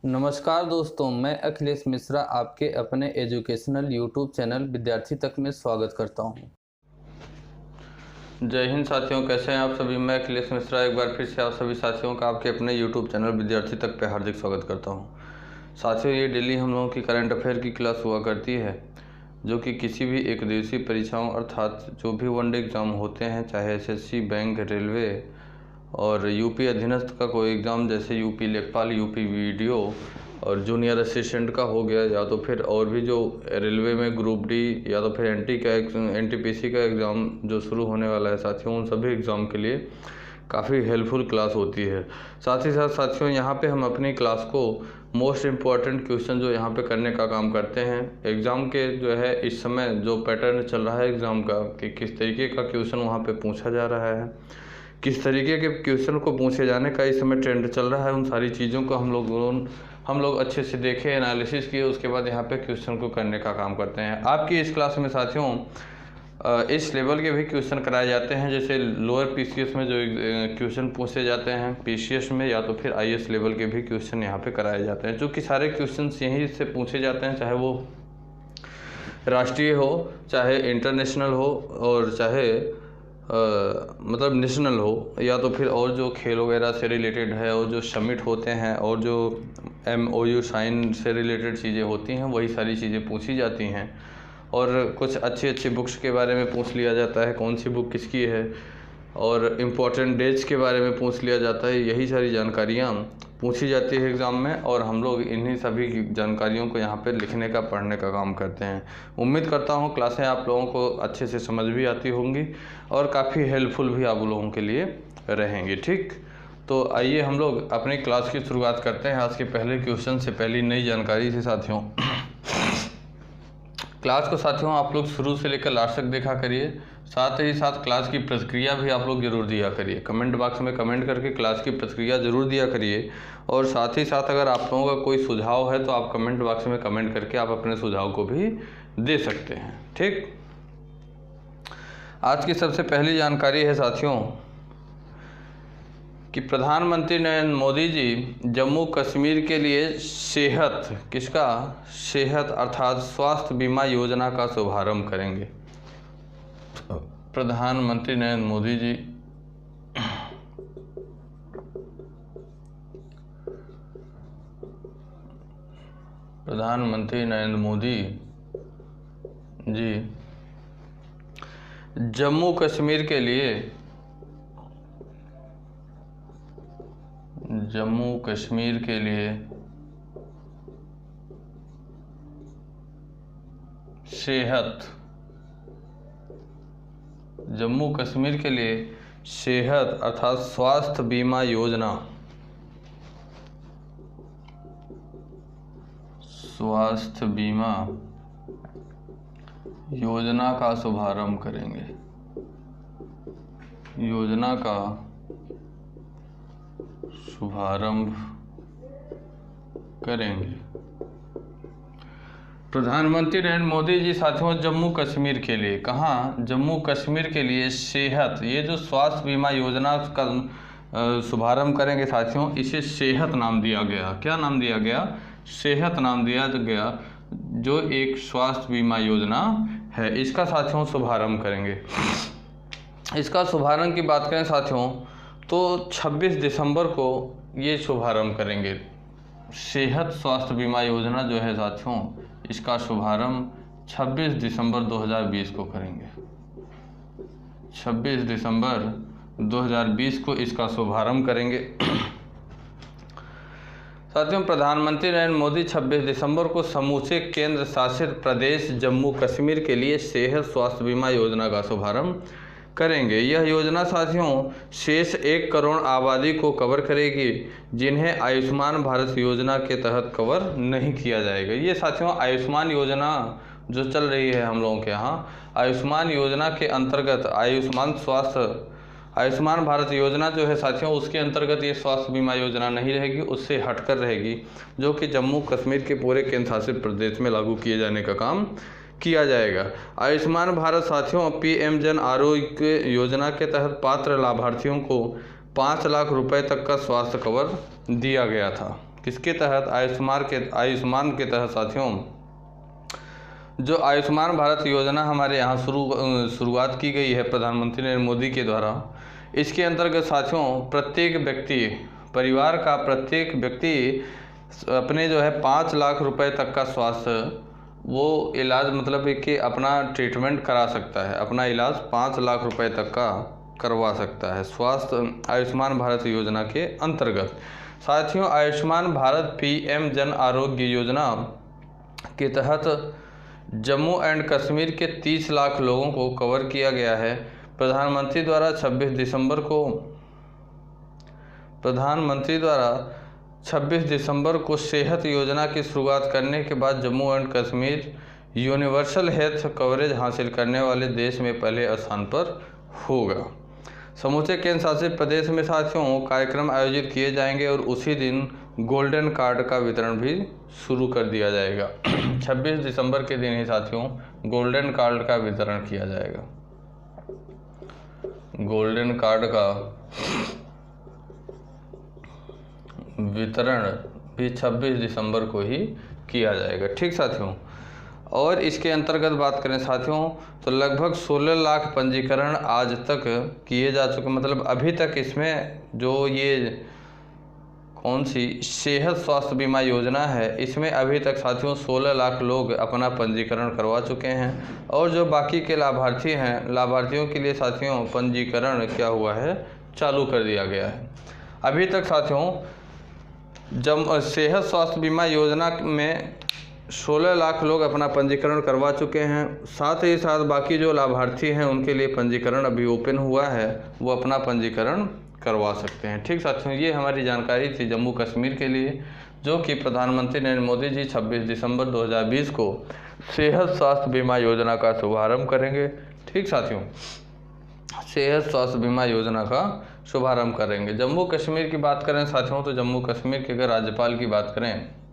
नमस्कार दोस्तों, मैं अखिलेश मिश्रा आपके अपने एजुकेशनल यूट्यूब चैनल विद्यार्थी तक में स्वागत करता हूं। जय हिंद साथियों, कैसे हैं आप सभी। मैं अखिलेश मिश्रा एक बार फिर से आप सभी साथियों का आपके अपने यूट्यूब चैनल विद्यार्थी तक पे हार्दिक स्वागत करता हूं। साथियों, ये डेली हम लोगों की करंट अफेयर की क्लास हुआ करती है, जो कि किसी भी एक दिवसीय परीक्षाओं अर्थात जो भी वनडे एग्ज़ाम होते हैं, चाहे एसएससी, बैंक, रेलवे और यूपी अधीनस्थ का कोई एग्ज़ाम जैसे यूपी लेखपाल, यूपी वीडियो और जूनियर असिस्टेंट का हो गया, या तो फिर और भी जो रेलवे में ग्रुप डी या तो फिर एनटीपीसी का एग्ज़ाम जो शुरू होने वाला है साथियों, उन सभी एग्ज़ाम के लिए काफ़ी हेल्पफुल क्लास होती है। साथ ही साथ साथियों, यहाँ पे हम अपनी क्लास को मोस्ट इम्पॉर्टेंट क्वेश्चन जो यहाँ पे करने का काम करते हैं। एग्ज़ाम के जो है इस समय जो पैटर्न चल रहा है एग्ज़ाम का, कि किस तरीके का क्वेश्चन वहाँ पे पूछा जा रहा है, किस तरीके के क्वेश्चन को पूछे जाने का इस समय ट्रेंड चल रहा है, उन सारी चीज़ों को हम लोग अच्छे से देखें, एनालिसिस किए, उसके बाद यहाँ पे क्वेश्चन को करने का काम करते हैं। आपकी इस क्लास में साथियों इस लेवल के भी क्वेश्चन कराए जाते हैं, जैसे लोअर पीसीएस में जो क्वेश्चन पूछे जाते हैं पीसीएस में, या तो फिर आईएएस लेवल के भी क्वेश्चन यहाँ पे कराए जाते हैं, जो कि सारे क्वेश्चन यहीं से पूछे जाते हैं, चाहे वो राष्ट्रीय हो, चाहे इंटरनेशनल हो, और चाहे मतलब नेशनल हो, या तो फिर और जो खेल वगैरह से रिलेटेड है, और जो समिट होते हैं, और जो MOU साइन से रिलेटेड चीज़ें होती हैं, वही सारी चीज़ें पूछी जाती हैं। और कुछ अच्छी बुक्स के बारे में पूछ लिया जाता है, कौन सी बुक किसकी है, और इम्पोर्टेंट डेट्स के बारे में पूछ लिया जाता है। यही सारी जानकारियाँ पूछी जाती है एग्ज़ाम में, और हम लोग इन्हीं सभी जानकारियों को यहाँ पे लिखने का, पढ़ने का काम करते हैं। उम्मीद करता हूँ क्लासें आप लोगों को अच्छे से समझ भी आती होंगी और काफ़ी हेल्पफुल भी आप लोगों के लिए रहेंगी। ठीक, तो आइए हम लोग अपनी क्लास की शुरुआत करते हैं आज के पहले क्वेश्चन से, पहली नई जानकारी से साथियों। क्लास को साथियों आप लोग शुरू से लेकर लास्ट तक देखा करिए, साथ ही साथ क्लास की प्रतिक्रिया भी आप लोग जरूर दिया करिए। कमेंट बॉक्स में कमेंट करके क्लास की प्रतिक्रिया जरूर दिया करिए, और साथ ही साथ अगर आप लोगों का कोई सुझाव है तो आप कमेंट बॉक्स में कमेंट करके आप अपने सुझाव को भी दे सकते हैं। ठीक, आज की सबसे पहली जानकारी है साथियों कि प्रधानमंत्री नरेंद्र मोदी जी जम्मू कश्मीर के लिए सेहत अर्थात स्वास्थ्य बीमा योजना का शुभारंभ करेंगे। प्रधानमंत्री नरेंद्र मोदी जी जम्मू कश्मीर के लिए सेहत अर्थात स्वास्थ्य बीमा योजना का शुभारंभ करेंगे। प्रधानमंत्री नरेंद्र मोदी जी साथियों जम्मू कश्मीर के लिए, कहाँ, जम्मू कश्मीर के लिए सेहत, ये जो स्वास्थ्य बीमा योजना का शुभारंभ करेंगे साथियों, इसे सेहत नाम दिया गया। क्या नाम दिया गया? सेहत नाम दिया गया, जो एक स्वास्थ्य बीमा योजना है, इसका साथियों शुभारंभ करेंगे। इसका शुभारंभ की बात करें साथियों तो 26 दिसंबर को ये शुभारंभ करेंगे। सेहत स्वास्थ्य बीमा योजना जो है साथियों, इसका शुभारंभ 26 दिसंबर 2020 को करेंगे। 26 दिसंबर 2020 को इसका शुभारंभ करेंगे। साथियों, प्रधानमंत्री नरेंद्र मोदी 26 दिसंबर को समूचे केंद्र शासित प्रदेश जम्मू कश्मीर के लिए सेहत स्वास्थ्य बीमा योजना का शुभारंभ करेंगे। यह योजना साथियों शेष 1 करोड़ आबादी को कवर करेगी, जिन्हें आयुष्मान भारत योजना के तहत कवर नहीं किया जाएगा। ये साथियों आयुष्मान योजना जो चल रही है हम लोगों के यहाँ, आयुष्मान योजना के अंतर्गत आयुष्मान भारत योजना जो है साथियों, उसके अंतर्गत ये स्वास्थ्य बीमा योजना नहीं रहेगी, उससे हटकर रहेगी, जो कि जम्मू कश्मीर के पूरे केंद्र शासित प्रदेश में लागू किए जाने का काम किया जाएगा। आयुष्मान भारत साथियों PM जन आरोग्य योजना के तहत पात्र लाभार्थियों को 5 लाख रुपए तक का स्वास्थ्य कवर दिया गया था। किसके तहत? आयुष्मान के तहत साथियों। जो आयुष्मान भारत योजना हमारे यहाँ शुरुआत की गई है प्रधानमंत्री नरेंद्र मोदी के द्वारा, इसके अंतर्गत साथियों प्रत्येक व्यक्ति, परिवार का प्रत्येक व्यक्ति अपने जो है 5 लाख रुपए तक का स्वास्थ्य वो इलाज मतलब कि अपना ट्रीटमेंट करा सकता है, अपना इलाज 5 लाख रुपए तक का करवा सकता है स्वास्थ्य आयुष्मान भारत योजना के अंतर्गत। साथियों आयुष्मान भारत PM जन आरोग्य योजना के तहत जम्मू एंड कश्मीर के 30 लाख लोगों को कवर किया गया है। प्रधानमंत्री द्वारा 26 दिसंबर को सेहत योजना की शुरुआत करने के बाद Jammu and Kashmir universal health coverage हासिल करने वाले देश में पहले स्थान पर होगा। समूचे केंद्र शासित प्रदेश में साथियों कार्यक्रम आयोजित किए जाएंगे और उसी दिन गोल्डन कार्ड का वितरण भी शुरू कर दिया जाएगा। 26 दिसंबर के दिन ही साथियों गोल्डन कार्ड का वितरण किया जाएगा। गोल्डन कार्ड का वितरण भी 26 दिसंबर को ही किया जाएगा। ठीक साथियों, और इसके अंतर्गत बात करें साथियों तो लगभग 16 लाख पंजीकरण आज तक किए जा चुके, मतलब अभी तक इसमें जो ये कौन सी सेहत स्वास्थ्य बीमा योजना है इसमें अभी तक साथियों 16 लाख लोग अपना पंजीकरण करवा चुके हैं। और जो बाकी के लाभार्थी हैं, लाभार्थियों के लिए साथियों पंजीकरण क्या हुआ है, चालू कर दिया गया है। अभी तक साथियों सेहत स्वास्थ्य बीमा योजना में 16 लाख लोग अपना पंजीकरण करवा चुके हैं। साथ ही साथ बाकी जो लाभार्थी हैं उनके लिए पंजीकरण अभी ओपन हुआ है, वो अपना पंजीकरण करवा सकते हैं। ठीक साथियों, ये हमारी जानकारी थी जम्मू कश्मीर के लिए, जो कि प्रधानमंत्री नरेंद्र मोदी जी 26 दिसंबर 2020 को सेहत स्वास्थ्य बीमा योजना का शुभारंभ करेंगे। ठीक साथियों, सेहत स्वास्थ्य बीमा योजना का शुभारंभ करेंगे। जम्मू कश्मीर की बात करें साथियों तो जम्मू कश्मीर के अगर राज्यपाल की बात करें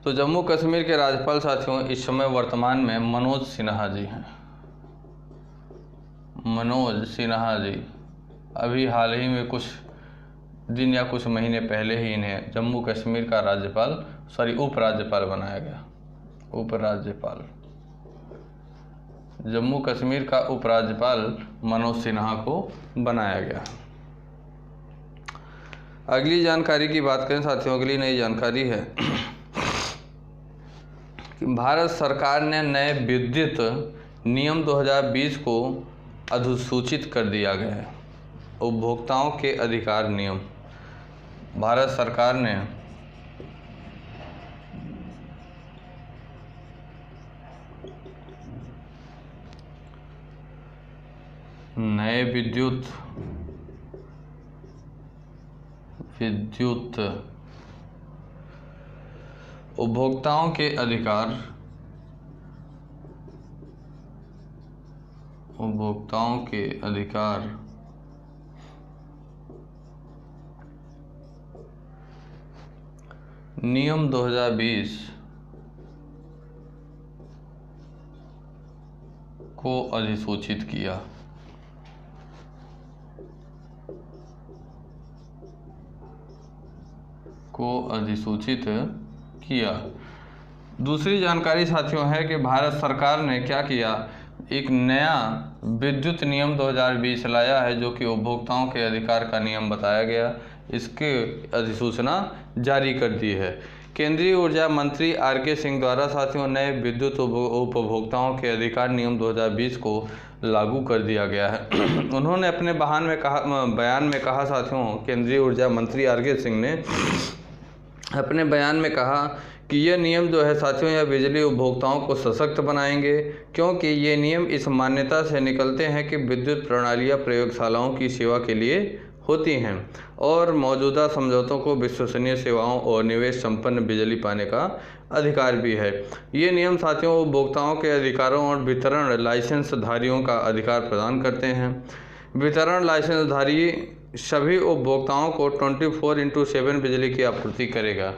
तो जम्मू कश्मीर के राज्यपाल साथियों इस समय वर्तमान में मनोज सिन्हा जी हैं। मनोज सिन्हा जी अभी हाल ही में कुछ दिन या कुछ महीने पहले ही इन्हें जम्मू कश्मीर का उपराज्यपाल बनाया गया। उपराज्यपाल, जम्मू कश्मीर का उपराज्यपाल मनोज सिन्हा को बनाया गया। अगली जानकारी की बात करें साथियों, अगली नई जानकारी है कि भारत सरकार ने नए विद्युत नियम 2020 को अधिसूचित कर दिया गया है। उपभोक्ताओं के अधिकार नियम, भारत सरकार ने नए विद्युत उपभोक्ताओं के अधिकार नियम 2020 को अधिसूचित किया। दूसरी जानकारी साथियों है कि भारत सरकार ने क्या किया, एक नया विद्युत नियम 2020 लाया है जो कि उपभोक्ताओं के अधिकार का नियम बताया गया। इसके अधिसूचना जारी कर दी है। केंद्रीय ऊर्जा मंत्री RK सिंह द्वारा साथियों नए विद्युत उपभोक्ताओं के अधिकार नियम 2020 को लागू कर दिया गया है। उन्होंने अपने बयान में कहा साथियों, केंद्रीय ऊर्जा मंत्री RK सिंह ने अपने बयान में कहा कि यह नियम जो है साथियों यह बिजली उपभोक्ताओं को सशक्त बनाएंगे, क्योंकि ये नियम इस मान्यता से निकलते हैं कि विद्युत प्रणालियाँ प्रयोगशालाओं की सेवा के लिए होती हैं और मौजूदा समझौतों को विश्वसनीय सेवाओं और निवेश संपन्न बिजली पाने का अधिकार भी है। ये नियम साथियों उपभोक्ताओं के अधिकारों और वितरण लाइसेंस धारियों का अधिकार प्रदान करते हैं। वितरण लाइसेंस धारी सभी उपभोक्ताओं को 24/7 बिजली की आपूर्ति करेगा।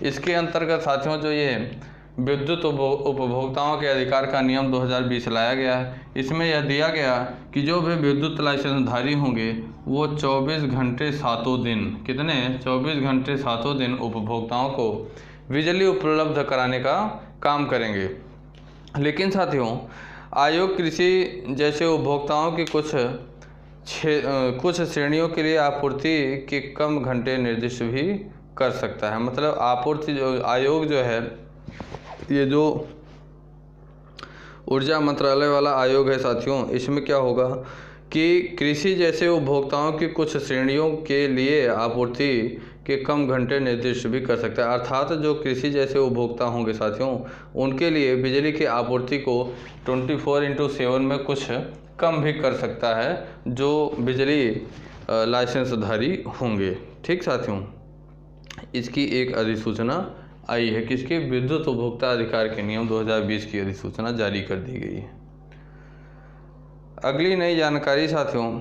इसके अंतर्गत साथियों जो ये विद्युत उपभोक्ताओं के अधिकार का नियम 2020 लाया गया है। इसमें यह दिया गया कि जो भी विद्युत लाइसेंसधारी होंगे वो 24 घंटे सातों दिन, कितने 24 घंटे सातों दिन उपभोक्ताओं को बिजली उपलब्ध कराने का काम करेंगे। लेकिन साथियों, आयोग कृषि जैसे उपभोक्ताओं की कुछ श्रेणियों के लिए आपूर्ति के कम घंटे निर्दिष्ट भी कर सकता है। मतलब आपूर्ति जो आयोग जो है, ये जो ऊर्जा मंत्रालय वाला आयोग है साथियों, इसमें क्या होगा कि कृषि जैसे उपभोक्ताओं की कुछ श्रेणियों के लिए आपूर्ति के कम घंटे निर्दिष्ट भी कर सकता है। अर्थात जो कृषि जैसे उपभोक्ता होंगे साथियों, उनके लिए बिजली की आपूर्ति को 24/7 में कुछ कम भी कर सकता है जो बिजली लाइसेंसधारी होंगे। ठीक साथियों, इसकी एक अधिसूचना आई है, किसकी? विद्युत उपभोक्ता अधिकार के नियम 2020 की अधिसूचना जारी कर दी गई है। अगली नई जानकारी साथियों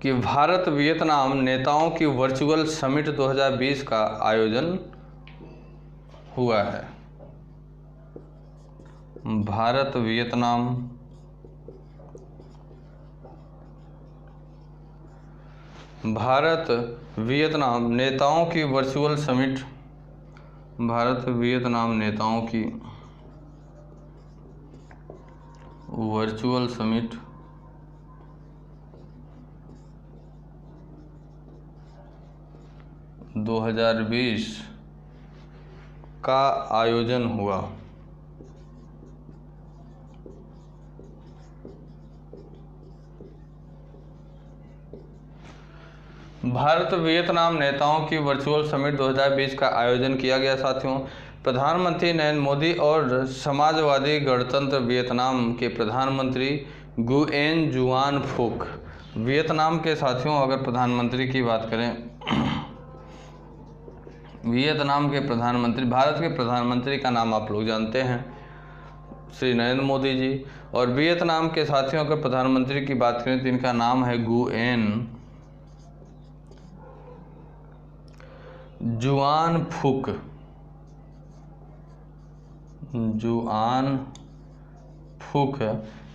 कि भारत वियतनाम नेताओं की वर्चुअल समिट 2020 का आयोजन हुआ है। भारत वियतनाम नेताओं की वर्चुअल समिट, भारत वियतनाम नेताओं की वर्चुअल समिट 2020 का आयोजन हुआ। भारत वियतनाम नेताओं की वर्चुअल समिट 2020 का आयोजन किया गया साथियों। प्रधानमंत्री नरेंद्र मोदी और समाजवादी गणतंत्र वियतनाम के प्रधानमंत्री गुएन जुआन फुक, वियतनाम के साथियों अगर प्रधानमंत्री की बात करें, वियतनाम के प्रधानमंत्री, भारत के प्रधानमंत्री का नाम आप लोग जानते हैं श्री नरेंद्र मोदी जी, और वियतनाम के साथियों अगर प्रधानमंत्री की बात करें तो इनका नाम है गुएन जुआन फुक। जुआन फुक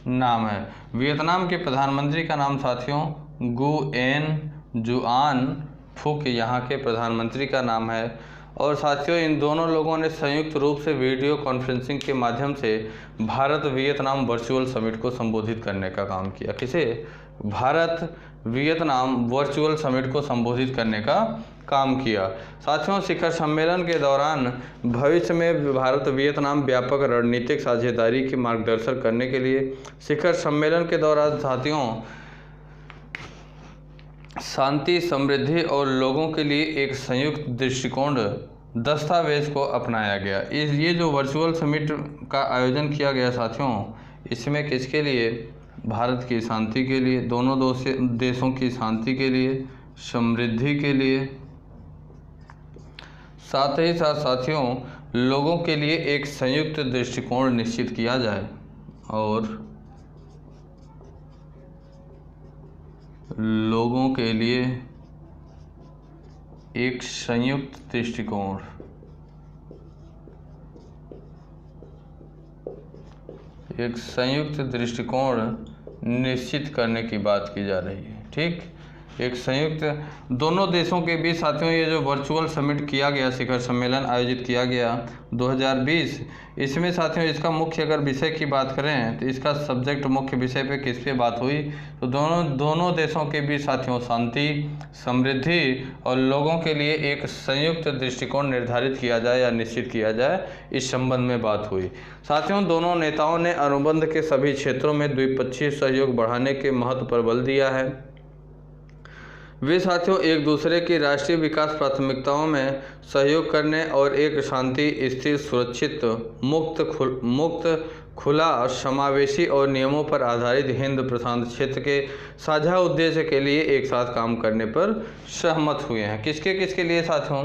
नाम है। वियतनाम के प्रधानमंत्री का नाम साथियों गुएन जुआन फुक यहाँ के प्रधानमंत्री का नाम है। और साथियों, इन दोनों लोगों ने संयुक्त रूप से वीडियो कॉन्फ्रेंसिंग के माध्यम से भारत वियतनाम वर्चुअल समिट को संबोधित करने का काम किया। किसे? भारत वियतनाम वर्चुअल समिट को संबोधित करने का काम किया। साथियों, शिखर सम्मेलन के दौरान भविष्य में भारत वियतनाम व्यापक रणनीतिक साझेदारी की मार्गदर्शन करने के लिए शिखर सम्मेलन के दौरान साथियों शांति, समृद्धि और लोगों के लिए एक संयुक्त दृष्टिकोण दस्तावेज को अपनाया गया। ये जो वर्चुअल समिट का आयोजन किया गया साथियों, इसमें किसके लिए? भारत की शांति के लिए, दोनों देशों की शांति के लिए, समृद्धि के लिए, साथ ही साथ साथियों लोगों के लिए एक संयुक्त दृष्टिकोण निश्चित किया जाए और लोगों के लिए एक संयुक्त दृष्टिकोण निश्चित करने की बात की जा रही है। ठीक, एक संयुक्त दोनों देशों के बीच साथियों ये जो वर्चुअल समिट किया गया, शिखर सम्मेलन आयोजित किया गया 2020, इसमें साथियों इसका मुख्य अगर विषय की बात करें तो इसका सब्जेक्ट मुख्य विषय पे किस पे बात हुई तो दोनों देशों के बीच साथियों शांति, समृद्धि और लोगों के लिए एक संयुक्त दृष्टिकोण निर्धारित किया जाए या निश्चित किया जाए, इस संबंध में बात हुई। साथियों, दोनों नेताओं ने अनुबंध के सभी क्षेत्रों में द्विपक्षीय सहयोग बढ़ाने के महत्व पर बल दिया है। वे साथियों एक दूसरे की राष्ट्रीय विकास प्राथमिकताओं में सहयोग करने और एक शांति, स्थिर, सुरक्षित, मुक्त, खुला, समावेशी और नियमों पर आधारित हिंद प्रशांत क्षेत्र के साझा उद्देश्य के लिए एक साथ काम करने पर सहमत हुए हैं। किसके लिए साथियों?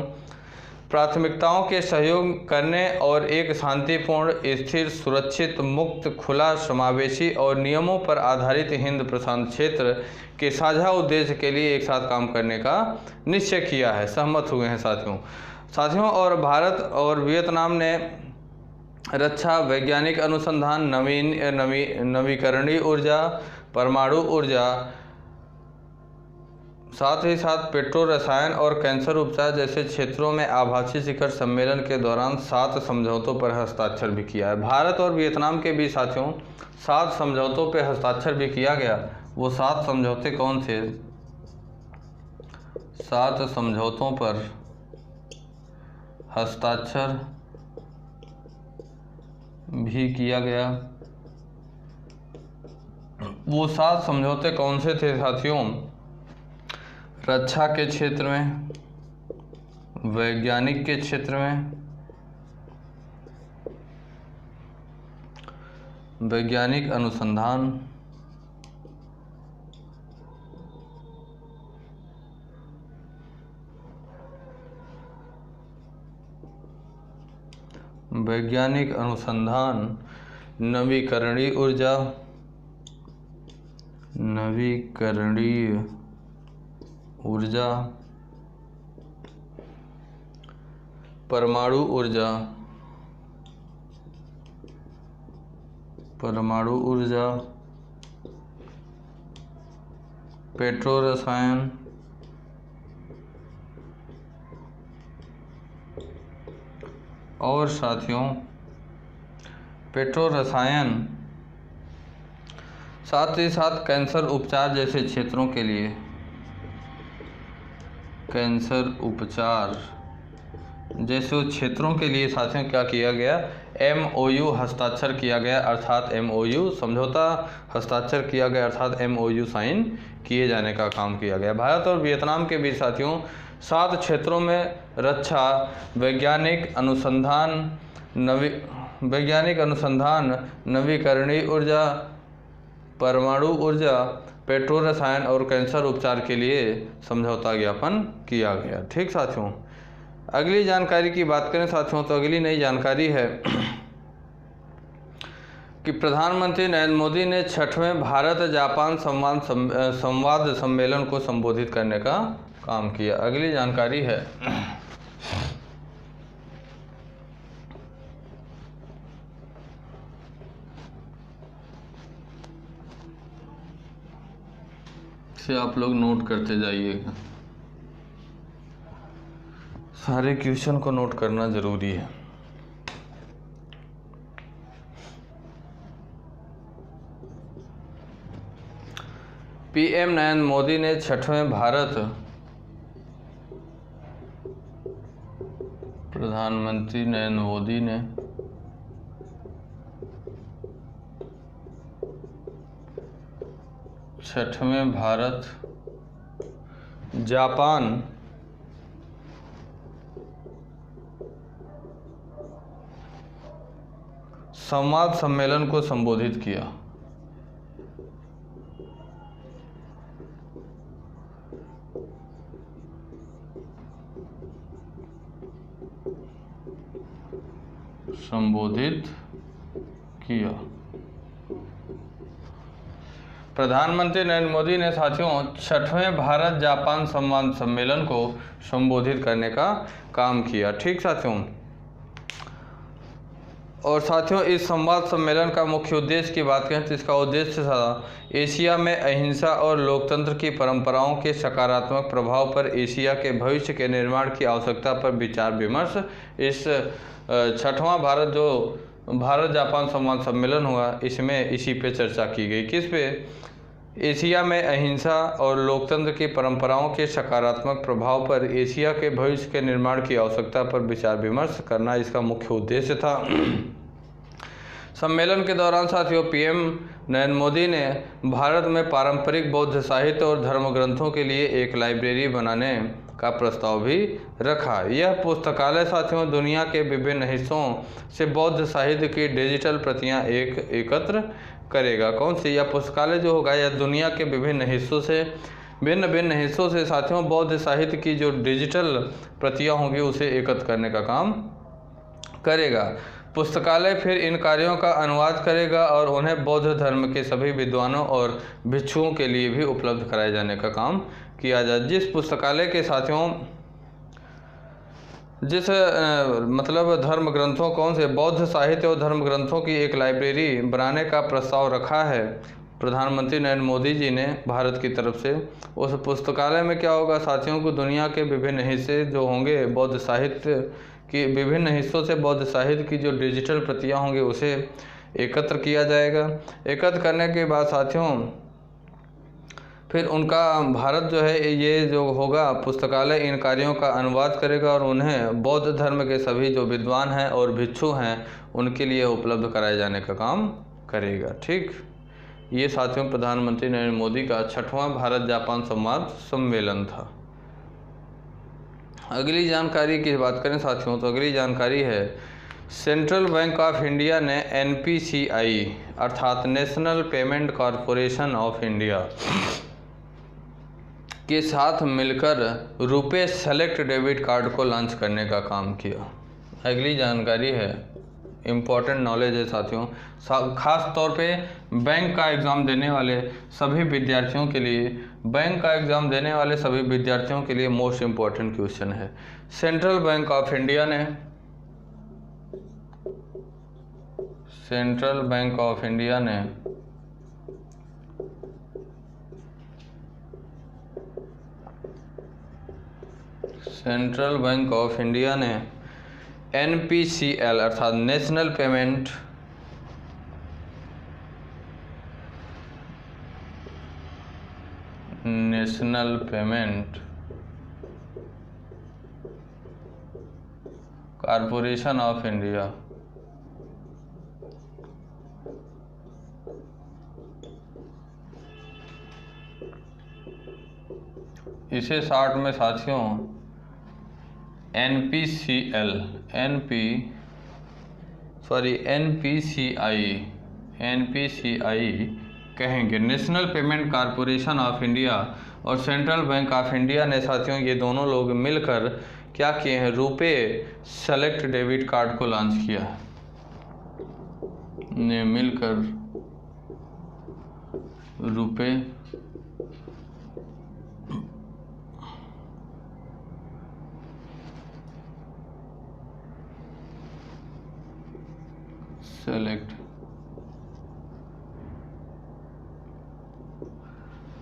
प्राथमिकताओं के सहयोग करने और एक शांतिपूर्ण, स्थिर, सुरक्षित, मुक्त, खुला, समावेशी और नियमों पर आधारित हिंद प्रशांत क्षेत्र के साझा उद्देश्य के लिए एक साथ काम करने का निश्चय किया है, सहमत हुए हैं साथियों। और भारत और वियतनाम ने रक्षा, वैज्ञानिक अनुसंधान, नवीकरणीय ऊर्जा, परमाणु ऊर्जा, साथ ही साथ पेट्रो रसायन और कैंसर उपचार जैसे क्षेत्रों में आभासी शिखर सम्मेलन के दौरान 7 समझौतों पर हस्ताक्षर भी किया है। भारत और वियतनाम के बीच साथियों 7 समझौतों पर हस्ताक्षर भी किया गया। वो 7 समझौते कौन थे? 7 समझौतों पर हस्ताक्षर भी किया गया। वो 7 समझौते कौन से थे साथियों? रक्षा के क्षेत्र में, वैज्ञानिक के क्षेत्र में, वैज्ञानिक अनुसंधान, वैज्ञानिक अनुसंधान, नवीकरणीय ऊर्जा, नवीकरणीय ऊर्जा, परमाणु ऊर्जा, परमाणु ऊर्जा, पेट्रो रसायन, और साथियों पेट्रो रसायन, साथ ही साथ कैंसर उपचार जैसे क्षेत्रों के लिए, कैंसर उपचार जैसे क्षेत्रों के लिए साथियों क्या किया गया? MOU हस्ताक्षर किया गया, अर्थात MOU समझौता हस्ताक्षर किया गया, अर्थात MOU साइन किए जाने का काम किया गया। भारत और वियतनाम के बीच साथियों 7 क्षेत्रों में रक्षा, वैज्ञानिक अनुसंधान, नवीकरणीय ऊर्जा, परमाणु ऊर्जा, पेट्रो रसायन और कैंसर उपचार के लिए समझौता ज्ञापन किया गया। ठीक साथियों, अगली जानकारी की बात करें साथियों तो अगली नई जानकारी है कि प्रधानमंत्री नरेंद्र मोदी ने 6वें भारत जापान संवाद सम्मेलन को संबोधित करने का काम किया। अगली जानकारी है से आप लोग नोट करते जाइएगा, सारे क्वेश्चन को नोट करना जरूरी है। PM नरेंद्र मोदी ने 6वें भारत, प्रधानमंत्री नरेंद्र मोदी ने 6वें भारत जापान संवाद सम्मेलन को संबोधित किया। प्रधानमंत्री नरेंद्र मोदी ने साथियों 6वें भारत जापान संवाद सम्मेलन को संबोधित करने का काम किया। ठीक साथियों, और साथियों इस संवाद सम्मेलन का मुख्य उद्देश्य की बात करें तो इसका उद्देश्य था एशिया में अहिंसा और लोकतंत्र की परंपराओं के सकारात्मक प्रभाव पर एशिया के भविष्य के निर्माण की आवश्यकता पर विचार विमर्श। इस 6वां भारत जापान संवाद सम्मेलन हुआ, इसमें इसी पे चर्चा की गई। किस पे? एशिया में अहिंसा और लोकतंत्र की परंपराओं के सकारात्मक प्रभाव पर एशिया के भविष्य के निर्माण की आवश्यकता पर विचार विमर्श करना इसका मुख्य उद्देश्य था। सम्मेलन के दौरान साथियों PM नरेंद्र मोदी ने भारत में पारंपरिक बौद्ध साहित्य और धर्म ग्रंथों के लिए एक लाइब्रेरी बनाने का प्रस्ताव भी रखा। यह पुस्तकालय साथियों दुनिया के विभिन्न हिस्सों से बौद्ध साहित्य की डिजिटल प्रतियां एकत्र करेगा। कौन सी? यह पुस्तकालय जो होगा यह दुनिया के विभिन्न हिस्सों से भिन्न भिन्न हिस्सों से साथियों बौद्ध साहित्य की जो डिजिटल प्रतियां होंगी उसे एकत्र करने का काम करेगा। पुस्तकालय फिर इन कार्यों का अनुवाद करेगा और उन्हें बौद्ध धर्म के सभी विद्वानों और भिक्षुओं के लिए भी उपलब्ध कराए जाने का काम किया जाए। जिस पुस्तकालय के साथियों मतलब धर्म ग्रंथों कौन से बौद्ध साहित्य और धर्म ग्रंथों की एक लाइब्रेरी बनाने का प्रस्ताव रखा है प्रधानमंत्री नरेंद्र मोदी जी ने भारत की तरफ से, उस पुस्तकालय में क्या होगा साथियों को दुनिया के विभिन्न हिस्से जो होंगे बौद्ध साहित्य की विभिन्न हिस्सों से बौद्ध साहित्य की जो डिजिटल प्रतियां होंगी उसे एकत्र किया जाएगा। एकत्र करने के बाद साथियों फिर उनका भारत जो है ये जो होगा पुस्तकालय इन कार्यों का अनुवाद करेगा और उन्हें बौद्ध धर्म के सभी जो विद्वान हैं और भिक्षु हैं उनके लिए उपलब्ध कराए जाने का काम करेगा। ठीक, ये साथियों प्रधानमंत्री नरेंद्र मोदी का 6वां भारत जापान संवाद सम्मेलन था। अगली जानकारी की बात करें साथियों तो अगली जानकारी है सेंट्रल बैंक ऑफ इंडिया ने NPCI अर्थात national payment corporation of India के साथ मिलकर रुपे सेलेक्ट डेबिट कार्ड को लॉन्च करने का काम किया। अगली जानकारी है इम्पॉर्टेंट नॉलेज है साथियों, खास तौर पे बैंक का एग्ज़ाम देने वाले सभी विद्यार्थियों के लिए मोस्ट इम्पॉर्टेंट क्वेश्चन है। सेंट्रल बैंक ऑफ इंडिया ने NPCL अर्थात national payment corporation of India इसे शॉर्ट में साथियों NPCI कहेंगे। National payment corporation of India और सेंट्रल बैंक ऑफ इंडिया ने साथियों ये दोनों लोग मिलकर क्या किए हैं रुपे सेलेक्ट डेबिट कार्ड को लॉन्च किया है। मिलकर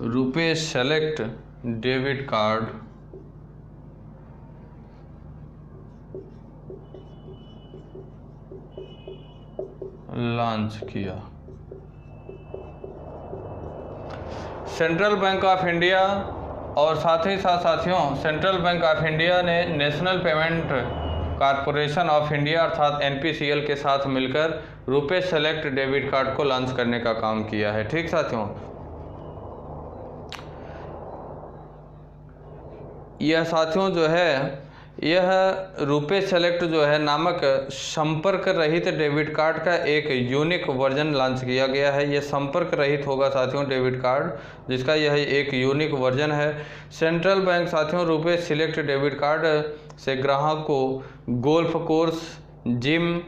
RuPay select debit card launch किया। सेंट्रल बैंक ऑफ इंडिया और साथ ही साथ साथियों सेंट्रल बैंक ऑफ इंडिया ने national payment corporation of India अर्थात NPCL के साथ मिलकर रुपे सेलेक्ट डेबिट कार्ड को लॉन्च करने का काम किया है। ठीक साथियों, यह साथियों जो है यह रुपे सेलेक्ट जो है नामक संपर्क रहित डेबिट कार्ड का एक यूनिक वर्जन लॉन्च किया गया है। यह संपर्क रहित होगा साथियों डेबिट कार्ड, जिसका यह एक यूनिक वर्जन है। सेंट्रल बैंक साथियों रुपे सेलेक्ट डेबिट कार्ड से ग्राहक को गोल्फ कोर्स, जिम,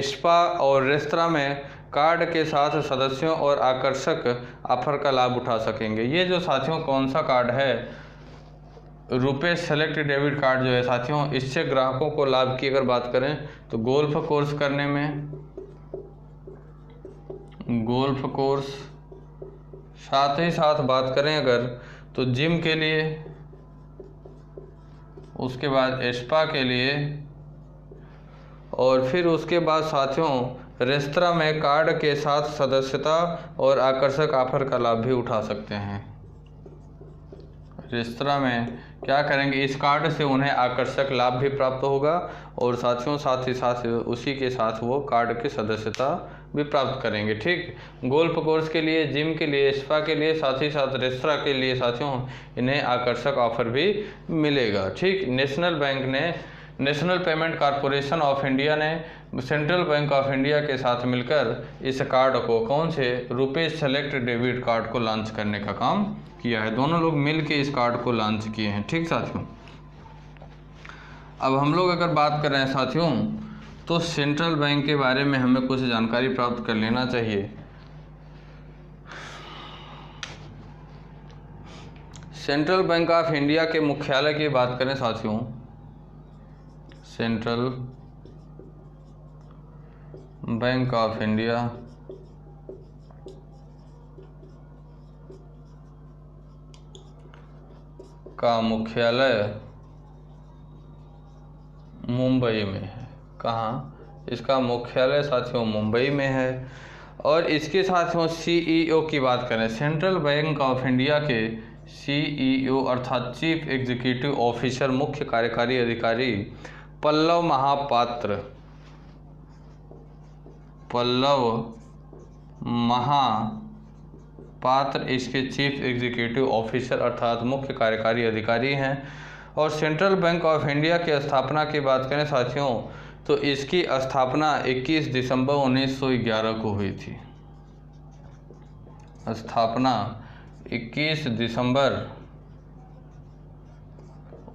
स्पा और रेस्तरां में कार्ड के साथ सदस्यों और आकर्षक ऑफर का लाभ उठा सकेंगे। ये जो साथियों कौन सा कार्ड है रुपे सेलेक्ट डेबिट कार्ड जो है साथियों, इससे ग्राहकों को लाभ की अगर बात करें तो गोल्फ कोर्स करने में गोल्फ कोर्स, साथ ही साथ बात करें अगर तो जिम के लिए, उसके बाद स्पा के लिए और फिर उसके बाद साथियों रेस्तरां में कार्ड के साथ सदस्यता और आकर्षक ऑफर का लाभ भी उठा सकते हैं। रेस्तरां में क्या करेंगे, इस कार्ड से उन्हें आकर्षक लाभ भी प्राप्त होगा और साथियों साथ ही साथ उसी के साथ वो कार्ड की सदस्यता भी प्राप्त करेंगे। ठीक, गोल्फ कोर्स के लिए, जिम के लिए, स्पा के लिए, साथ ही साथ रेस्तरां के लिए साथियों इन्हें आकर्षक ऑफर भी मिलेगा। ठीक, नेशनल बैंक ने national payment corporation of India ने सेंट्रल बैंक ऑफ इंडिया के साथ मिलकर इस कार्ड को, कौन से, रुपे सेलेक्ट डेबिट कार्ड को लॉन्च करने का काम किया है। दोनों लोग मिल के इस कार्ड को लॉन्च किए हैं। ठीक साथियों, अब हम लोग अगर बात कर रहे हैं साथियों, तो सेंट्रल बैंक के बारे में हमें कुछ जानकारी प्राप्त कर लेना चाहिए। सेंट्रल बैंक ऑफ इंडिया के मुख्यालय की बात करें साथियों, सेंट्रल बैंक ऑफ इंडिया का मुख्यालय मुंबई में है। कहाँ? इसका मुख्यालय साथियों मुंबई में है। और इसके साथियों सीईओ की बात करें, सेंट्रल बैंक ऑफ इंडिया के सीईओ अर्थात चीफ एग्जीक्यूटिव ऑफिसर, मुख्य कार्यकारी अधिकारी पल्लव महापात्र इसके चीफ एग्जीक्यूटिव ऑफिसर अर्थात मुख्य कार्यकारी अधिकारी हैं। और सेंट्रल बैंक ऑफ इंडिया की स्थापना की बात करें साथियों, तो इसकी स्थापना 21 दिसंबर 1911 को हुई थी। स्थापना 21 दिसंबर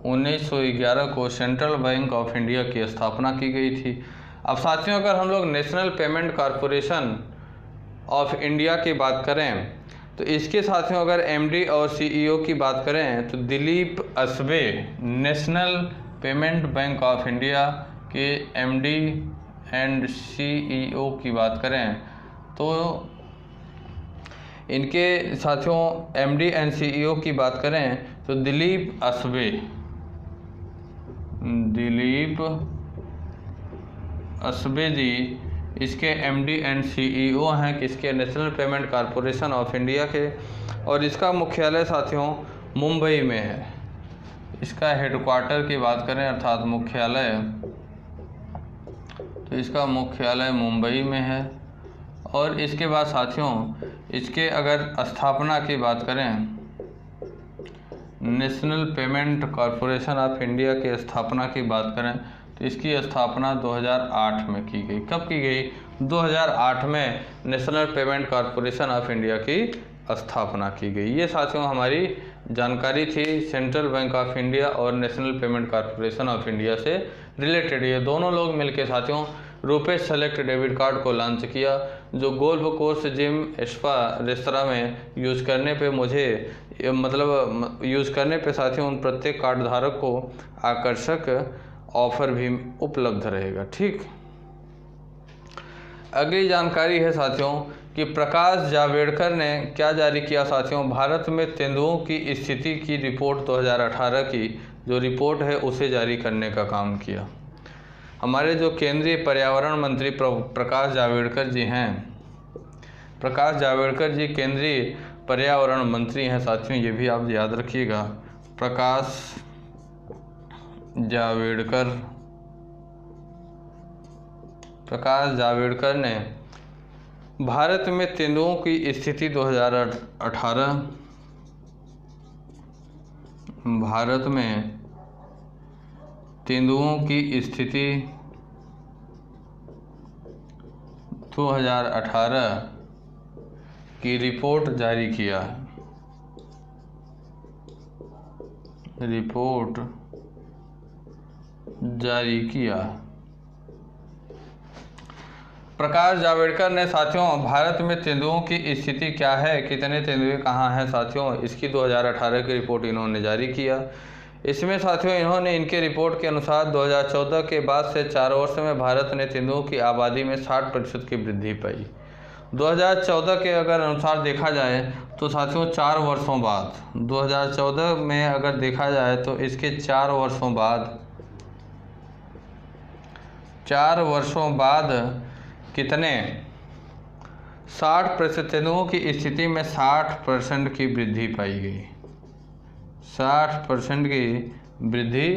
1911 को सेंट्रल बैंक ऑफ इंडिया की स्थापना की गई थी। अब साथियों, अगर हम लोग national payment corporation of India की बात करें, तो इसके साथियों अगर एमडी और सीईओ की बात करें, तो Dilip Asbe national payment bank of India के एमडी एंड सीईओ की बात करें, तो इनके साथियों एमडी एंड सीईओ की बात करें तो दिलीप असबे जी इसके एमडी एंड सीईओ हैं किसके, national payment corporation of India के। और इसका मुख्यालय साथियों मुंबई में है। इसका हेडक्वार्टर की बात करें अर्थात मुख्यालय, तो इसका मुख्यालय मुंबई में है। और इसके बाद साथियों इसके अगर स्थापना की बात करें, national payment corporation of India की स्थापना की बात करें, तो इसकी स्थापना 2008 में की गई। कब की गई? 2008 में national payment corporation of India की स्थापना की गई। ये साथियों हमारी जानकारी थी सेंट्रल बैंक ऑफ इंडिया और national payment corporation of India से रिलेटेड। ये दोनों लोग मिलकर साथियों रुपे सेलेक्ट डेबिट कार्ड को लॉन्च किया, जो golf course gym spa restaurant में यूज़ करने पे यूज़ करने पे साथियों उन प्रत्येक कार्ड धारक को आकर्षक ऑफर भी उपलब्ध रहेगा। ठीक, अगली जानकारी है साथियों कि प्रकाश जावड़ेकर ने क्या जारी किया साथियों, भारत में तेंदुओं की स्थिति की रिपोर्ट 2018 की जो रिपोर्ट है उसे जारी करने का काम किया। हमारे जो केंद्रीय पर्यावरण मंत्री प्रकाश जावड़ेकर जी हैं, प्रकाश जावड़ेकर जी केंद्रीय पर्यावरण मंत्री हैं साथियों, ये भी आप याद रखिएगा। प्रकाश जावड़ेकर ने भारत में तेंदुओं की स्थिति 2018, भारत में तेंदुओं की स्थिति 2018 की रिपोर्ट जारी किया है। रिपोर्ट जारी किया। प्रकाश जावड़ेकर ने साथियों भारत में तेंदुओं की स्थिति क्या है, कितने तेंदुए कहाँ हैं साथियों, इसकी 2018 की रिपोर्ट इन्होंने जारी किया। इसमें साथियों इन्होंने इनके रिपोर्ट के अनुसार 2014 के बाद से 4 वर्ष में भारत ने तेंदुओं की आबादी में 60% की वृद्धि पाई। 2014 के अगर अनुसार देखा जाए तो साथियों 4 वर्षों बाद, 2014 में अगर देखा जाए तो इसके 4 वर्षों बाद कितने 60% तेंदुओं की स्थिति में 60% की वृद्धि पाई गई, 60% की वृद्धि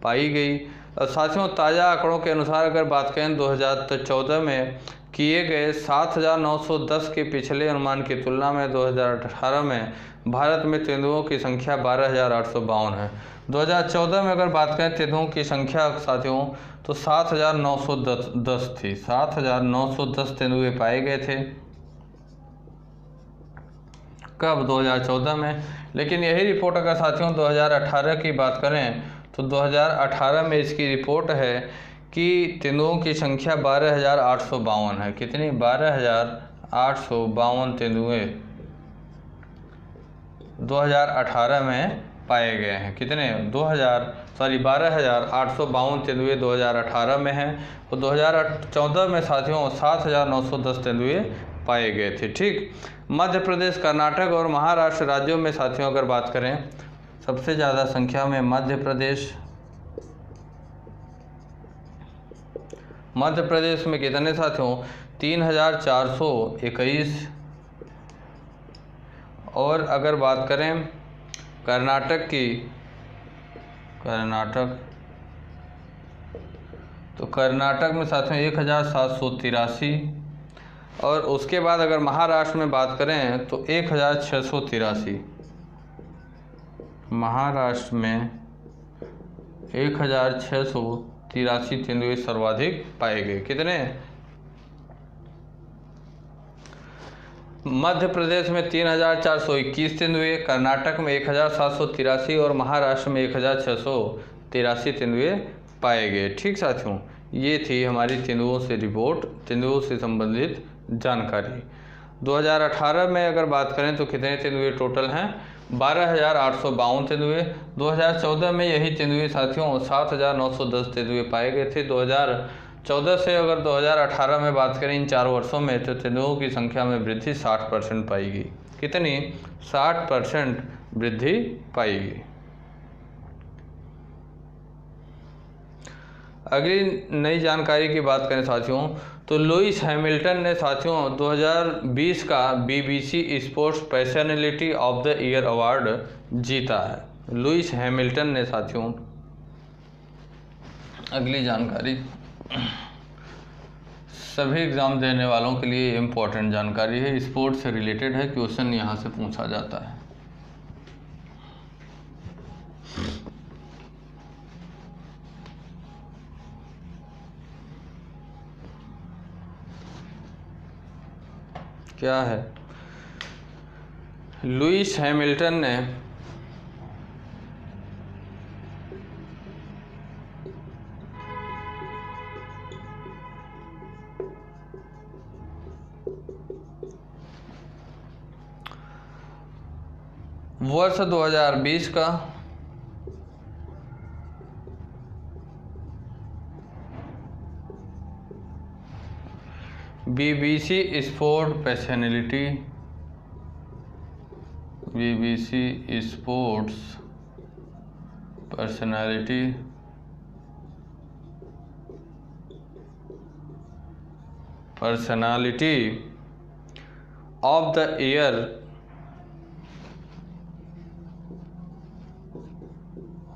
पाई गई। और साथियों ताज़ा आंकड़ों के अनुसार अगर बात करें 2014 में किए गए 7,910 के पिछले अनुमान की तुलना में 2018 में भारत में तेंदुओं की संख्या 12,852 है। 2014 में अगर बात करें तेंदुओं की संख्या साथियों तो 7,910 थी। 7,910 तेंदुए पाए गए थे कब? 2014 में। लेकिन यही रिपोर्ट अगर साथियों 2018 की बात करें तो 2018 में इसकी रिपोर्ट है कि तेंदुओं की संख्या 12,852 है। कितनी? 12,852 तेंदुए 2018 में पाए गए हैं। कितने? 12,852 तेंदुए 2018 में हैं और 2014 में साथियों 7,910 तेंदुए पाए गए थे। ठीक। मध्य प्रदेश, कर्नाटक और महाराष्ट्र राज्यों में साथियों अगर बात करें सबसे ज़्यादा संख्या में मध्य प्रदेश में कितने साथियों? 3,421। और अगर बात करें कर्नाटक की, तो कर्नाटक में साथियों 1,783। और उसके बाद अगर महाराष्ट्र में बात करें तो 1,683। महाराष्ट्र में 1,683 तेंदुए सर्वाधिक पाए गए। कितने? मध्य प्रदेश में 3,421 तेंदुए, कर्नाटक में 1,783 और महाराष्ट्र में 1,683 तेंदुए पाए गए। ठीक साथियों, ये थी हमारी तेंदुओं से रिपोर्ट, तेंदुओं से संबंधित जानकारी। 2018 में अगर बात करें तो कितने तेंदुए टोटल हैं? 12,852 तेंदुए। 2014 में यही तेंदुए साथियों 7,910 तेंदुए पाए गए थे। 2014 से अगर 2018 में बात करें इन 4 वर्षों में तो तेंदुओं की संख्या में वृद्धि 60% पाई गई। कितनी? 60% वृद्धि पाई गई। अगली नई जानकारी की बात करें साथियों तो लुइस हैमिल्टन ने साथियों 2020 का BBC sports personality of the year award जीता है। लुइस हैमिल्टन ने साथियों, अगली जानकारी सभी एग्ज़ाम देने वालों के लिए इम्पोर्टेंट जानकारी है, स्पोर्ट्स से रिलेटेड है, क्वेश्चन यहाँ से पूछा जाता है। क्या है? लुइस हैमिल्टन ने वर्ष 2020 का BBC sport personality, BBC sports personality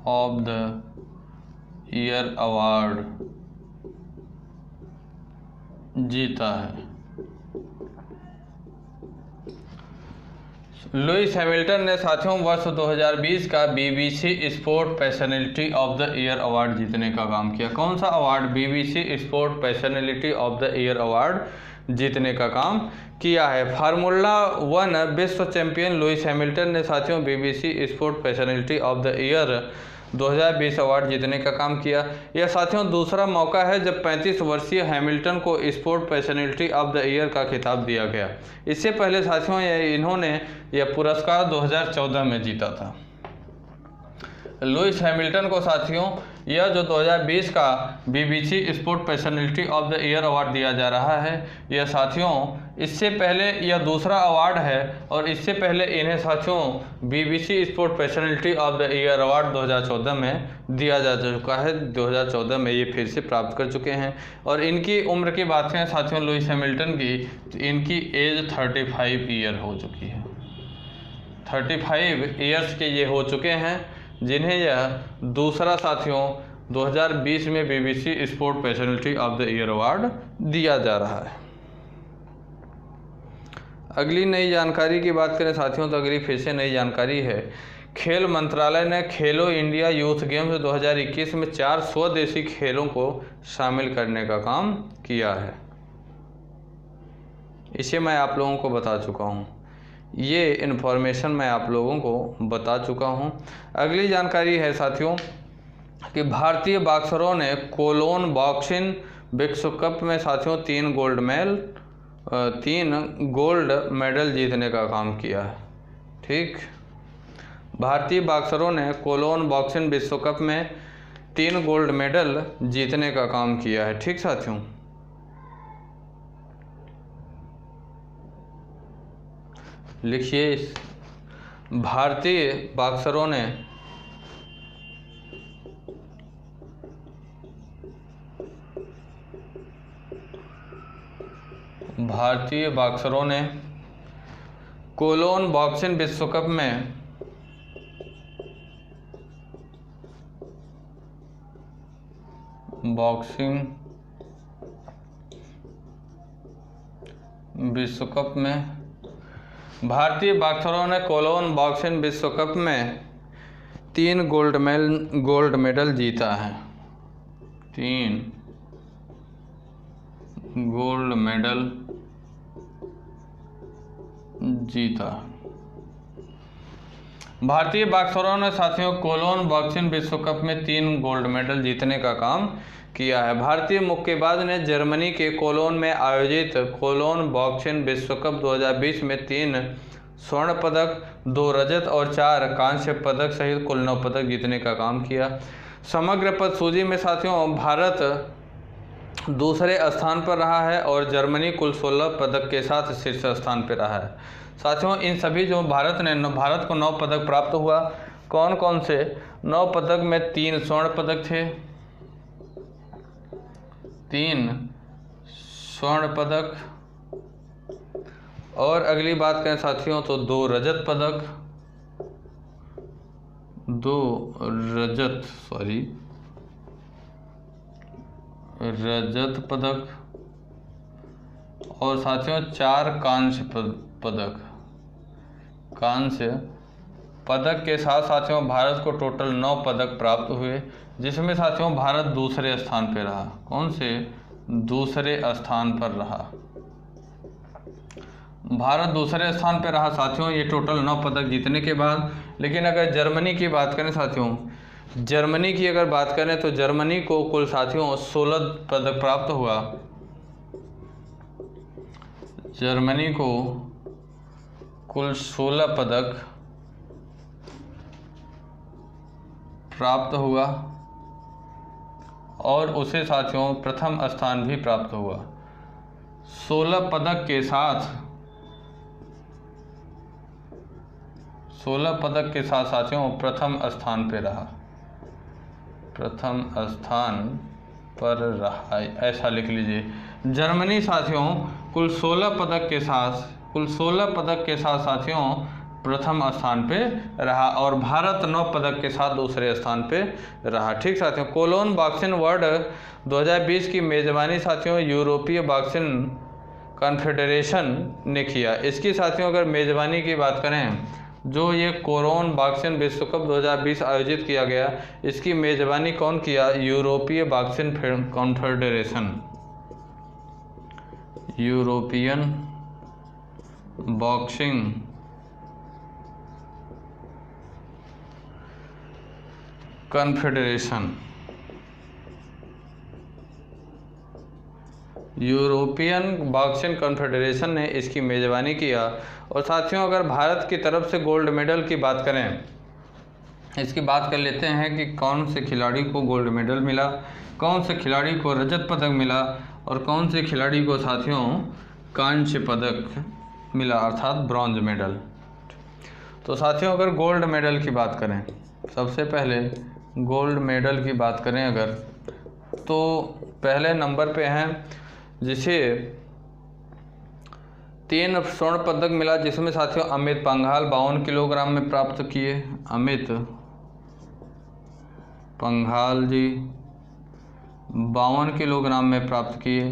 of the year award जीता है। लुइस हैमिल्टन ने साथियों वर्ष 2020 का BBC sport personality of the year award जीतने का काम किया। कौन सा award? BBC sport personality of the year award जीतने का काम किया है। फार्मूला 1 विश्व चैंपियन लुइस हैमिल्टन ने साथियों BBC sport personality of the year 2020 award जीतने का काम किया। यह साथियों दूसरा मौका है जब 35 वर्षीय हैमिल्टन को sport personality of the year का खिताब दिया गया। इससे पहले साथियों इन्होंने यह पुरस्कार 2014 में जीता था। लुइस हैमिल्टन को साथियों यह जो 2020 का BBC sport personality of the year award दिया जा रहा है, यह साथियों इससे पहले यह दूसरा अवार्ड है और इससे पहले इन्हें साथियों BBC sport personality of the year award 2014 में दिया जा चुका है। 2014 में ये फिर से प्राप्त कर चुके हैं। और इनकी उम्र की बात करें साथियों लुइस हैमिल्टन की, तो इनकी एज 35 ईयर हो चुकी है। 35 ईयर्स के ये हो चुके हैं, जिन्हें यह दूसरा साथियों 2020 में BBC sport personality of the year award दिया जा रहा है। अगली नई जानकारी की बात करें साथियों तो अगली फिर से नई जानकारी है। खेल मंत्रालय ने खेलो इंडिया यूथ गेम्स 2021 में 4 स्वदेशी खेलों को शामिल करने का काम किया है। इसे मैं आप लोगों को बता चुका हूँ, ये इन्फॉर्मेशन मैं आप लोगों को बता चुका हूँ। अगली जानकारी है साथियों कि भारतीय बॉक्सरों ने कोलोन बॉक्सिंग विश्व कप में साथियों 3 गोल्ड मेडल जीतने का काम किया है। ठीक, भारतीय बॉक्सरों ने कोलोन बॉक्सिंग विश्व कप में 3 गोल्ड मेडल जीतने का काम किया है। ठीक साथियों, लिखिए, भारतीय बॉक्सरों ने कोलोन बॉक्सिंग विश्व कप में भारतीय बॉक्सरों ने कोलोन बॉक्सिंग विश्व कप में 3 गोल्ड मेडल जीता है। 3 गोल्ड मेडल जीता। भारतीय बॉक्सरों ने साथियों कोलोन बॉक्सिंग विश्व कप में 3 गोल्ड मेडल जीतने का काम किया है। भारतीय मुक्केबाज ने जर्मनी के कोलोन में आयोजित कोलोन बॉक्सिंग विश्व कप 2020 में 3 स्वर्ण पदक, 2 रजत और 4 कांस्य पदक सहित कुल 9 पदक जीतने का काम किया। समग्र पद सूची में साथियों भारत दूसरे स्थान पर रहा है और जर्मनी कुल 16 पदक के साथ शीर्ष स्थान पर रहा है। साथियों इन सभी जो भारत को 9 पदक प्राप्त हुआ, कौन कौन से 9 पदक में 3 स्वर्ण पदक थे, 3 स्वर्ण पदक, और अगली बात करें साथियों तो 2 रजत पदक, रजत पदक और साथियों 4 कांस्य पदक के साथ साथियों भारत को टोटल 9 पदक प्राप्त हुए, जिसमें साथियों भारत दूसरे स्थान पर रहा। कौन से दूसरे स्थान पर रहा? भारत दूसरे स्थान पर रहा साथियों, ये टोटल 9 पदक जीतने के बाद। लेकिन अगर जर्मनी की बात करें साथियों, जर्मनी की अगर बात करें तो जर्मनी को कुल साथियों 16 पदक प्राप्त हुआ। जर्मनी को कुल 16 पदक प्राप्त हुआ और उसे साथियों प्रथम स्थान भी प्राप्त हुआ। 16 पदक के साथ साथियों प्रथम स्थान पे रहा, ऐसा लिख लीजिए। जर्मनी साथियों कुल 16 पदक के साथ साथियों प्रथम स्थान पे रहा और भारत 9 पदक के साथ दूसरे स्थान पे रहा। ठीक साथियों, कोलोन बॉक्सिंग वर्ल्ड 2020 की मेजबानी साथियों यूरोपीय बॉक्सिंग कॉन्फेडरेशन ने किया। इसकी साथियों अगर मेजबानी की बात करें, जो ये कोलोन बॉक्सिंग विश्व कप 2020 आयोजित किया गया, इसकी मेजबानी कौन किया? यूरोपीय boxing confederation, European boxing confederation, European boxing confederation ने इसकी मेज़बानी किया। और साथियों अगर भारत की तरफ से गोल्ड मेडल की बात करें, इसकी बात कर लेते हैं कि कौन से खिलाड़ी को गोल्ड मेडल मिला, कौन से खिलाड़ी को रजत पदक मिला और कौन से खिलाड़ी को साथियों कांस्य पदक मिला अर्थात ब्रॉन्ज मेडल। तो साथियों अगर गोल्ड मेडल की बात करें, सबसे पहले गोल्ड मेडल की बात करें अगर, तो पहले नंबर पे हैं जिसे 3 स्वर्ण पदक मिला, जिसमें साथियों अमित पंघाल 52 किलोग्राम में प्राप्त किए। अमित पंघाल जी 52 किलोग्राम में प्राप्त किए।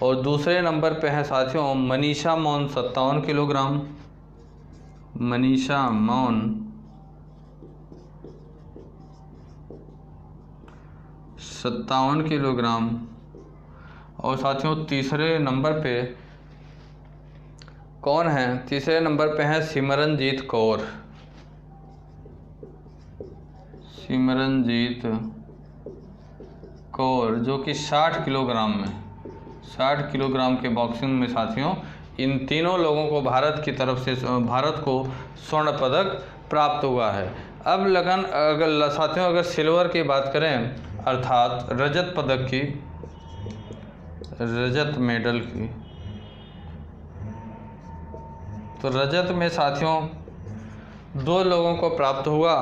और दूसरे नंबर पे है साथियों मनीषा मौन 57 किलोग्राम। मनीषा मौन 57 किलोग्राम। और साथियों तीसरे नंबर पे कौन है? तीसरे नंबर पे है सिमरनजीत कौर। सिमरनजीत कौर जो कि 60 किलोग्राम में 60 किलोग्राम के बॉक्सिंग में साथियों इन तीनों लोगों को भारत की तरफ से भारत को स्वर्ण पदक प्राप्त हुआ है। अब लगन अगर साथियों अगर सिल्वर की बात करें अर्थात रजत पदक की, रजत मेडल की, तो रजत में साथियों 2 लोगों को प्राप्त हुआ।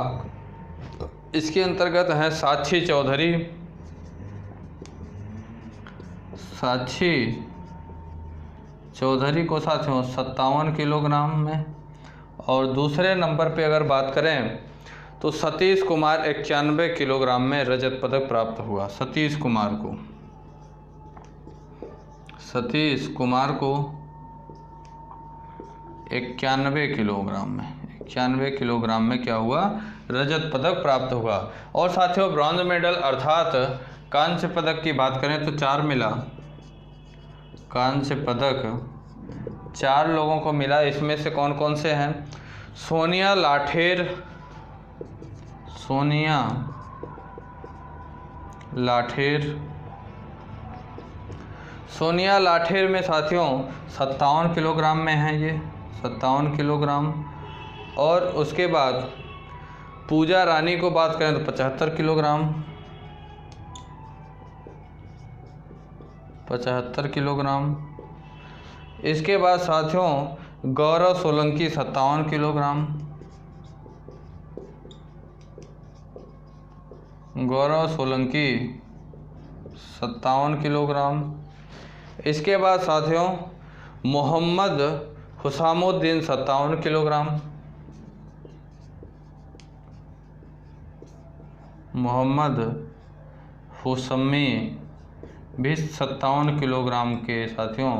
इसके अंतर्गत है साक्षी चौधरी। साक्षी चौधरी को साथियों 57 किलोग्राम में। और दूसरे नंबर पे अगर बात करें तो सतीश कुमार 91 किलोग्राम में रजत पदक प्राप्त हुआ। सतीश कुमार को 91 किलोग्राम में क्या हुआ? रजत पदक प्राप्त हुआ। और साथियों ब्रॉन्ज मेडल अर्थात कांस्य पदक की बात करें तो 4 मिला। कांस्य पदक 4 लोगों को मिला। इसमें से कौन कौन से हैं? सोनिया लाठेर में साथियों 57 किलोग्राम में है ये, 57 किलोग्राम। और उसके बाद पूजा रानी को बात करें तो 75 किलोग्राम। इसके बाद साथियों गौरव सोलंकी 57 किलोग्राम। गौरव सोलंकी 57 किलोग्राम। इसके बाद साथियों मोहम्मद हुसामुद्दीन 57 किलोग्राम। मोहम्मद हुसमी भी 57 किलोग्राम के साथियों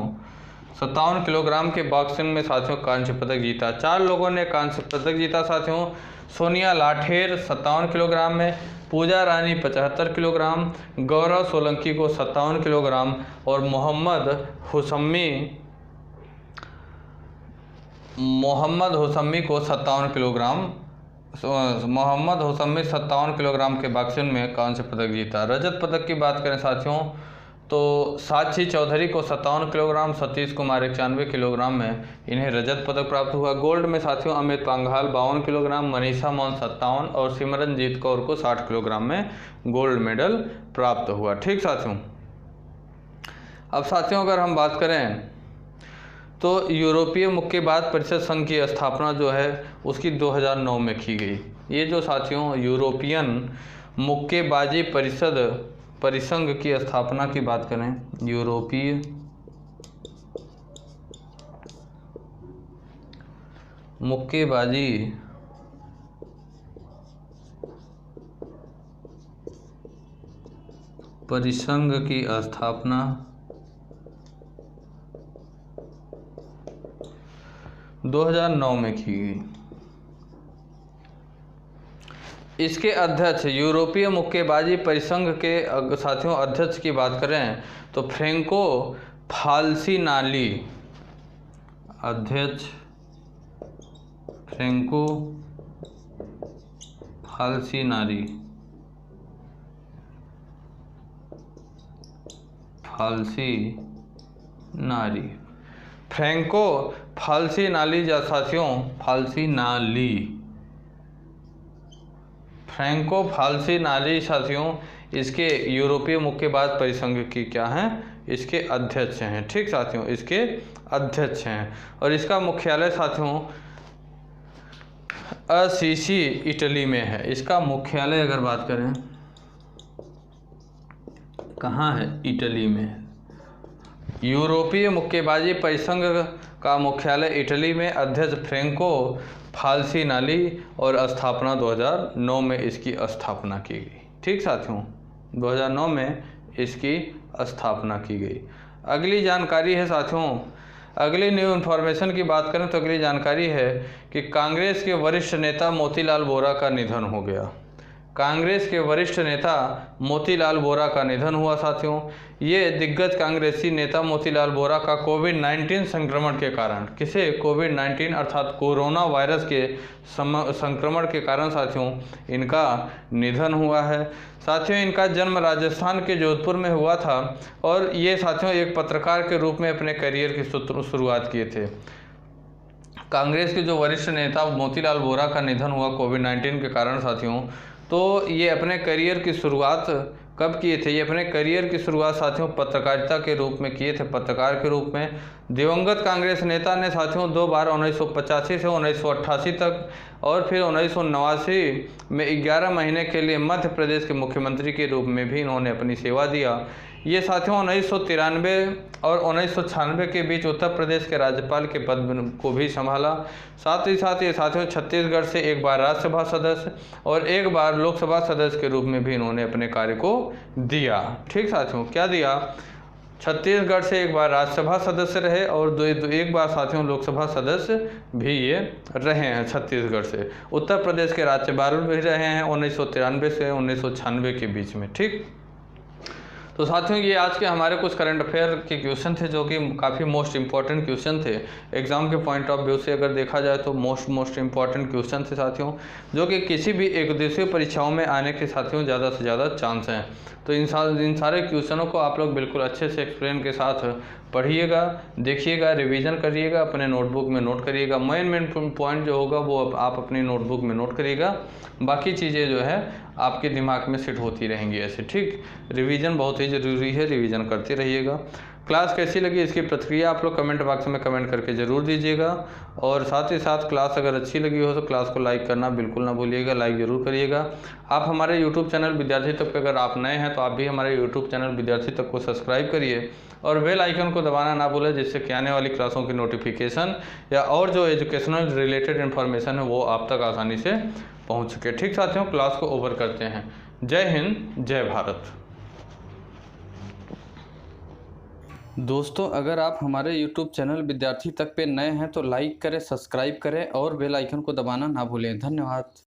57 किलोग्राम के बॉक्सिंग में साथियों कांस्य पदक जीता। 4 लोगों ने कांस्य पदक जीता साथियों। सोनिया लाठेर 57 किलोग्राम में, पूजा रानी 75 किलोग्राम, गौरव सोलंकी को 57 किलोग्राम और मोहम्मद हुसमी को 57 किलोग्राम। मोहम्मद हुसमी 57 किलोग्राम के बॉक्सिंग में कांस्य पदक जीता। रजत पदक की बात करें साथियों तो साक्षी चौधरी को 57 किलोग्राम, सतीश कुमार 91 किलोग्राम में इन्हें रजत पदक प्राप्त हुआ। गोल्ड में साथियों अमित पंघाल 52 किलोग्राम, मनीषा मौन 57 और सिमरनजीत कौर को 60 किलोग्राम में गोल्ड मेडल प्राप्त हुआ। ठीक साथियों, अब साथियों अगर हम बात करें तो यूरोपीय मुक्केबाज परिषद संघ की स्थापना जो है उसकी 2009 में की गई। ये जो साथियों यूरोपियन मुक्केबाजी परिसंघ की स्थापना की बात करें, यूरोपीय मुक्केबाजी परिसंघ की स्थापना 2009 में की गई। इसके अध्यक्ष यूरोपीय मुक्केबाजी परिसंघ के साथियों अध्यक्ष की बात करें तो फ्रेंको फाल्सिनाली। अध्यक्ष फ्रेंको फाल्सिनाली। फ्रेंको फाल्सिनाली साथियों फ्रेंको फाल्सिनाली साथियों इसके यूरोपीय मुक्केबाज परिसंघ की क्या हैं? इसके अध्यक्ष हैं। ठीक साथियों, इसके अध्यक्ष हैं। और इसका मुख्यालय साथियों असीसी इटली में है। इसका मुख्यालय अगर बात करें कहाँ है? इटली में है। यूरोपीय मुक्केबाजी परिसंघ का मुख्यालय इटली में। अध्यक्ष फ्रेंको फाल्सिनाली और स्थापना 2009 में इसकी स्थापना की गई। ठीक साथियों, 2009 में इसकी स्थापना की गई। अगली जानकारी है साथियों, अगली न्यू इन्फॉर्मेशन की बात करें तो अगली जानकारी है कि कांग्रेस के वरिष्ठ नेता मोतीलाल वोरा का निधन हो गया। कांग्रेस के वरिष्ठ नेता मोतीलाल वोरा का निधन हुआ साथियों। ये दिग्गज कांग्रेसी नेता मोतीलाल वोरा का कोविड-19 संक्रमण के कारण, किसे, कोविड-19 अर्थात कोरोना वायरस के संक्रमण के कारण साथियों इनका निधन हुआ है। साथियों इनका जन्म राजस्थान के जोधपुर में हुआ था और ये साथियों एक पत्रकार के रूप में अपने करियर की शुरुआत किए थे। कांग्रेस के जो वरिष्ठ नेता मोतीलाल वोरा का निधन हुआ कोविड-19 के कारण साथियों, तो ये अपने करियर की शुरुआत कब किए थे? ये अपने करियर की शुरुआत साथियों पत्रकारिता के रूप में किए थे, पत्रकार के रूप में। दिवंगत कांग्रेस नेता ने साथियों 2 बार 1985 से 1988 तक और फिर 1989 में 11 महीने के लिए मध्य प्रदेश के मुख्यमंत्री के रूप में भी इन्होंने अपनी सेवा दिया। ये साथियों 1993 और 1996 के बीच उत्तर प्रदेश के राज्यपाल के पद को भी संभाला। साथ ही साथ ये साथियों छत्तीसगढ़ से एक बार राज्यसभा सदस्य और एक बार लोकसभा सदस्य के रूप में भी इन्होंने अपने कार्य को दिया। ठीक साथियों, क्या दिया? छत्तीसगढ़ से एक बार राज्यसभा सदस्य रहे और एक बार साथियों लोकसभा सदस्य भी ये रहे हैं छत्तीसगढ़ से। उत्तर प्रदेश के राज्यपाल भी रहे हैं 1993 से 1996 के बीच में। ठीक, तो साथियों ये आज के हमारे कुछ करंट अफेयर के क्वेश्चन थे जो कि काफ़ी मोस्ट इंपॉर्टेंट क्वेश्चन थे। एग्जाम के पॉइंट ऑफ व्यू से अगर देखा जाए तो मोस्ट इंपॉर्टेंट क्वेश्चन थे साथियों, जो कि किसी भी एक दिवसीय परीक्षाओं में आने के साथियों ज़्यादा से ज़्यादा चांस हैं। तो इन सारे क्वेश्चनों को आप लोग बिल्कुल अच्छे से एक्सप्लेन के साथ पढ़िएगा, देखिएगा, रिवीजन करिएगा, अपने नोटबुक में नोट करिएगा। मेन पॉइंट जो होगा वो आप अपनी नोटबुक में नोट करिएगा, बाकी चीज़ें जो है आपके दिमाग में सेट होती रहेंगी ऐसे। ठीक, रिवीजन बहुत ही ज़रूरी है, रिवीजन करते रहिएगा। क्लास कैसी लगी इसकी प्रतिक्रिया आप लोग कमेंट बॉक्स में कमेंट करके ज़रूर दीजिएगा और साथ ही साथ क्लास अगर अच्छी लगी हो तो क्लास को लाइक करना बिल्कुल ना भूलिएगा, लाइक ज़रूर करिएगा। आप हमारे यूट्यूब चैनल विद्यार्थी तक पे अगर आप नए हैं तो आप भी हमारे यूट्यूब चैनल विद्यार्थी तक को सब्सक्राइब करिए और बेल आइकन को दबाना ना भूलें, जिससे कि आने वाली क्लासों की नोटिफिकेशन या और जो एजुकेशनल रिलेटेड इन्फॉर्मेशन है वो आप तक आसानी से पहुँच सके। ठीक साथियों, क्लास को ओवर करते हैं। जय हिंद, जय भारत। दोस्तों अगर आप हमारे YouTube चैनल विद्यार्थी तक पे नए हैं तो लाइक करें, सब्सक्राइब करें और बेल आइकन को दबाना ना भूलें। धन्यवाद।